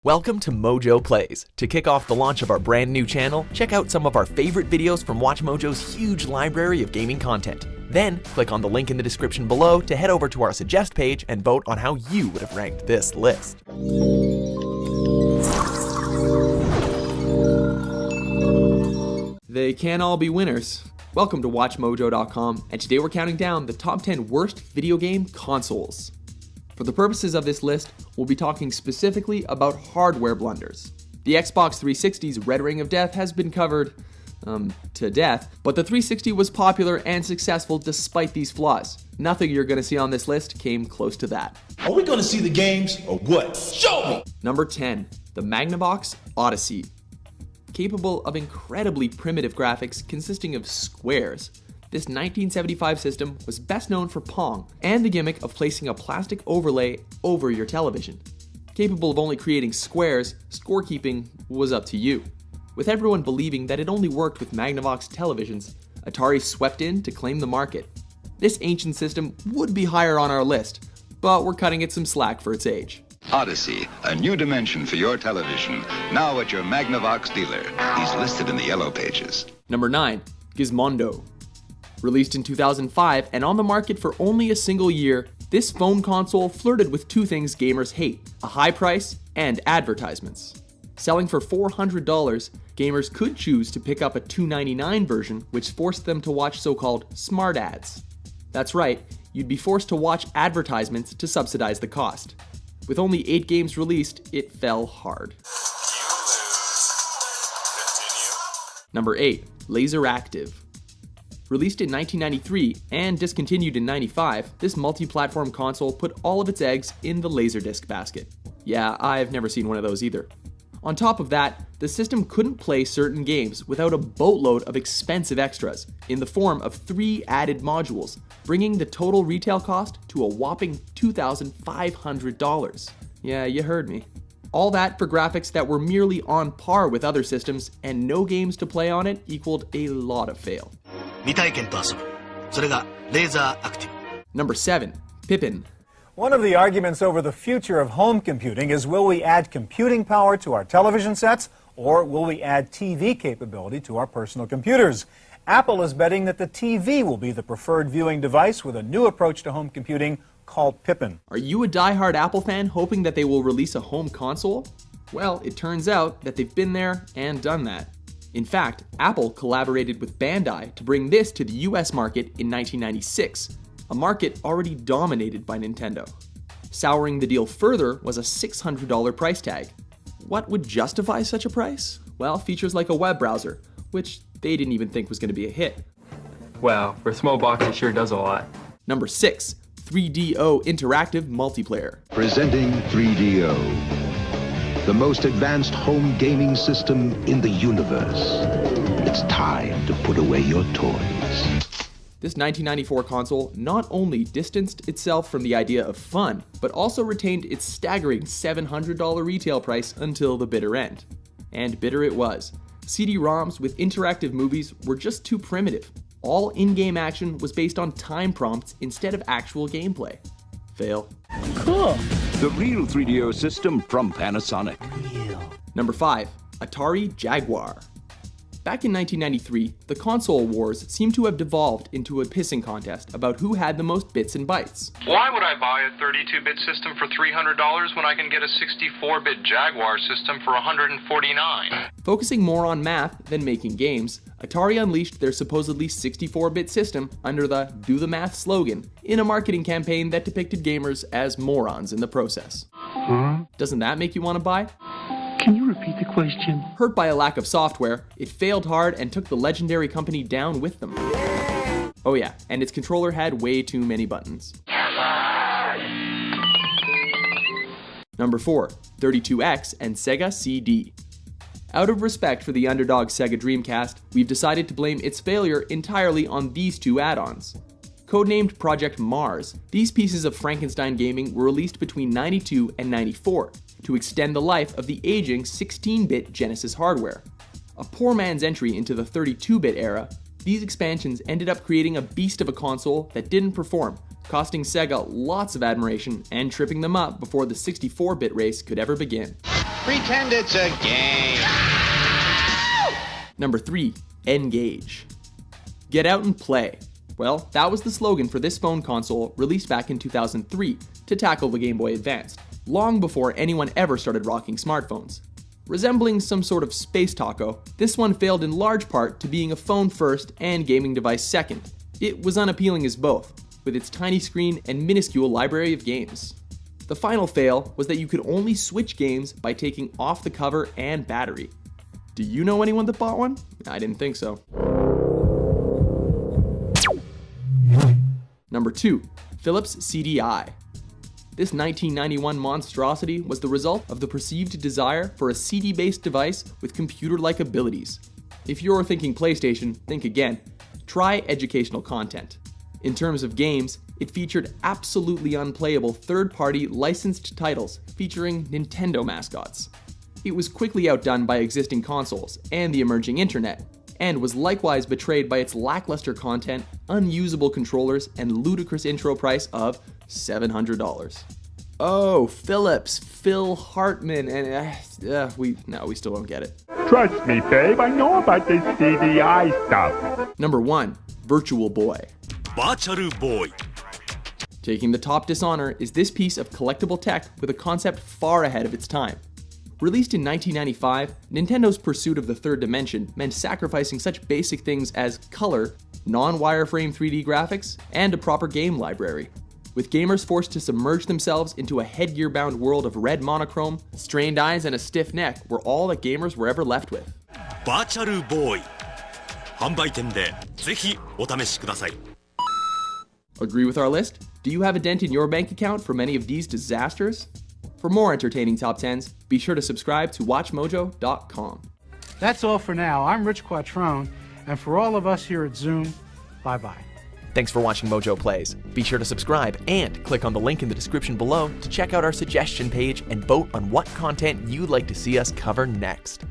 Welcome to MojoPlays. To kick off the launch of our brand new channel, check out some of our favorite videos from WatchMojo's huge library of gaming content. Then, click on the link in the description below to head over to our Suggest page and vote on how you would have ranked this list. They can't all be winners. Welcome to WatchMojo.com, and today we're counting down the top 10 worst video game consoles. For the purposes of this list, we'll be talking specifically about hardware blunders. The Xbox 360's Red Ring of Death has been covered, to death, but the 360 was popular and successful despite these flaws. Nothing you're gonna see on this list came close to that. Are we gonna see the games or what? Show me! Number 10, the Magnavox Odyssey. Capable of incredibly primitive graphics consisting of squares, this 1975 system was best known for Pong and the gimmick of placing a plastic overlay over your television. Capable of only creating squares, scorekeeping was up to you. With everyone believing that it only worked with Magnavox televisions, Atari swept in to claim the market. This ancient system would be higher on our list, but we're cutting it some slack for its age. Odyssey, a new dimension for your television, now at your Magnavox dealer. He's listed in the yellow pages. Number 9, Gizmondo. Released in 2005 and on the market for only a single year, this phone console flirted with two things gamers hate: a high price and advertisements. Selling for $400, gamers could choose to pick up a $299 version, which forced them to watch so-called smart ads. That's right, you'd be forced to watch advertisements to subsidize the cost. With only 8 games released, it fell hard. You lose. Continue. Number 8, LaserActive. Released in 1993 and discontinued in 95, this multi-platform console put all of its eggs in the Laserdisc basket. Yeah, I've never seen one of those either. On top of that, the system couldn't play certain games without a boatload of expensive extras in the form of 3 added modules, bringing the total retail cost to a whopping $2,500. Yeah, you heard me. All that for graphics that were merely on par with other systems, and no games to play on it equaled a lot of fail. Number 7, Pippin. One of the arguments over the future of home computing is, will we add computing power to our television sets, or will we add TV capability to our personal computers? Apple is betting that the TV will be the preferred viewing device with a new approach to home computing called Pippin. Are you a die-hard Apple fan hoping that they will release a home console? Well, it turns out that they've been there and done that. In fact, Apple collaborated with Bandai to bring this to the US market in 1996, a market already dominated by Nintendo. Souring the deal further was a $600 price tag. What would justify such a price? Well, features like a web browser, which they didn't even think was going to be a hit. Wow, for a small box it sure does a lot. Number 6, 3DO Interactive Multiplayer. Presenting 3DO, the most advanced home gaming system in the universe. It's time to put away your toys. This 1994 console not only distanced itself from the idea of fun, but also retained its staggering $700 retail price until the bitter end. And bitter it was. CD-ROMs with interactive movies were just too primitive. All in-game action was based on time prompts instead of actual gameplay. Fail. Cool. The real 3DO system from Panasonic. Number 5, Atari Jaguar. Back in 1993, the console wars seemed to have devolved into a pissing contest about who had the most bits and bytes. Why would I buy a 32-bit system for $300 when I can get a 64-bit Jaguar system for $149? Focusing more on math than making games, Atari unleashed their supposedly 64-bit system under the "Do the Math" slogan in a marketing campaign that depicted gamers as morons in the process. Doesn't that make you want to buy? Can you repeat the question? Hurt by a lack of software, it failed hard and took the legendary company down with them. Oh yeah, and its controller had way too many buttons. Number 4, 32X and Sega CD. Out of respect for the underdog Sega Dreamcast, we've decided to blame its failure entirely on these 2 add-ons. Codenamed Project Mars, these pieces of Frankenstein gaming were released between 92 and 94 to extend the life of the aging 16-bit Genesis hardware. A poor man's entry into the 32-bit era, these expansions ended up creating a beast of a console that didn't perform, costing Sega lots of admiration and tripping them up before the 64-bit race could ever begin. Pretend it's a game. Number 3, N-Gage. Get out and play. Well, that was the slogan for this phone console released back in 2003 to tackle the Game Boy Advance, long before anyone ever started rocking smartphones. Resembling some sort of space taco, this one failed in large part to being a phone first and gaming device second. It was unappealing as both, with its tiny screen and minuscule library of games. The final fail was that you could only switch games by taking off the cover and battery. Do you know anyone that bought one? I didn't think so. Number 2, Philips CDI. This 1991 monstrosity was the result of the perceived desire for a CD-based device with computer-like abilities. If you're thinking PlayStation, think again. Try educational content. In terms of games, it featured absolutely unplayable third-party licensed titles featuring Nintendo mascots. It was quickly outdone by existing consoles and the emerging internet, and was likewise betrayed by its lackluster content, unusable controllers, and ludicrous intro price of $700. Oh, Philips, Phil Hartman, and we still don't get it. Trust me, babe, I know about this CDI stuff. Number 1, Virtual Boy. Virtual Boy. Taking the top dishonor is this piece of collectible tech with a concept far ahead of its time. Released in 1995, Nintendo's pursuit of the third dimension meant sacrificing such basic things as color, non-wireframe 3D graphics, and a proper game library. With gamers forced to submerge themselves into a headgear-bound world of red monochrome, strained eyes, and a stiff neck were all that gamers were ever left with. Virtual Boy. 販売店でぜひお試しください. Agree with our list? Do you have a dent in your bank account from any of these disasters? For more entertaining top 10s, be sure to subscribe to watchmojo.com. That's all for now. I'm Rich Quattrone, and for all of us here at Zoom, bye-bye. Thanks for watching Mojo Plays. Be sure to subscribe and click on the link in the description below to check out our suggestion page and vote on what content you'd like to see us cover next.